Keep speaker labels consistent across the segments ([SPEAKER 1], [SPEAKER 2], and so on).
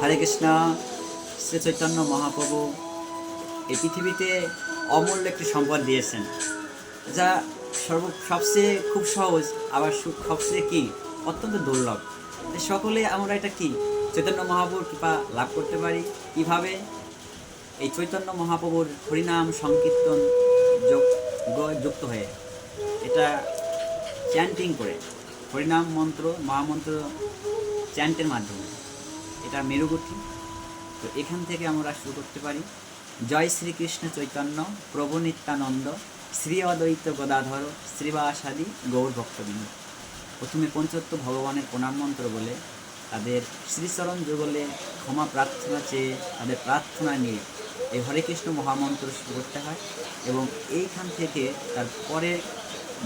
[SPEAKER 1] হরে কৃষ্ণ। শ্রী চৈতন্য মহাপ্রভু এই পৃথিবীতে অমূল্য একটি সম্পদ দিয়েছেন, যা সবচেয়ে খুব সহজ, আবার সবচেয়ে কি অত্যন্ত দুর্লভ। সকলে আমরা এটা কি চৈতন্য মহাপ্রভুর কৃপা লাভ করতে পারি কিভাবে? এই চৈতন্য মহাপ্রভুর হরিনাম সংকীর্তন যুক্ত হয়ে, এটা চ্যান্টিং করে, হরিনাম মন্ত্র মহামন্ত্র চ্যান্টের মাধ্যমে, এটা মেরুগুটি। তো এখান থেকে আমরা শুরু করতে পারি। জয় শ্রীকৃষ্ণ চৈতন্য প্রভু নিত্যানন্দ শ্রী অদ্বৈত গদাধর শ্রীবাসাদি গৌর ভক্তবৃন্দ। প্রথমে পঞ্চত্ব ভগবানের প্রণাম মন্ত্র বলে, তাদের শ্রীচরণ যুগলে ক্ষমা প্রার্থনা চেয়ে, তাদের প্রার্থনা নিয়ে এই হরে কৃষ্ণ মহামন্ত্র শুরু করতে হয়। এবং এইখান থেকে তারপরে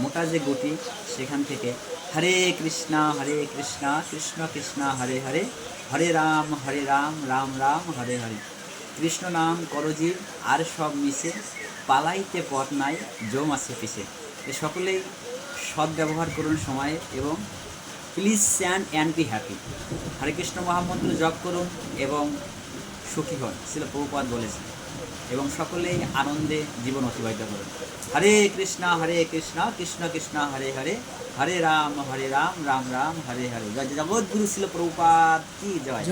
[SPEAKER 1] মোটা যে গুটি, সেখান থেকে হরে কৃষ্ণা কৃষ্ণ কৃষ্ণ হরে হরে, হরে রাম রাম রাম হরে হরে। কৃষ্ণ নাম করজীব আর সব মিশে, পালাইতে পথ নাই জম আছে পিছে। সকলেই সৎ ব্যবহার করুন সময়ে, এবং please chant and be happy. Hare Krishna মহামন্ত্র জপ করুন এবং সুখী হন, শ্রীল প্রভুপাদ বলেছেন, এবং সকলেই আনন্দে জীবন অতিবাহিত করুন। হরে কৃষ্ণ কৃষ্ণ কৃষ্ণ হরে হরে, হরে রাম রাম রাম হরে হরে। জয় জগৎগুরু শ্রীল প্রভুপাদ কি জয়।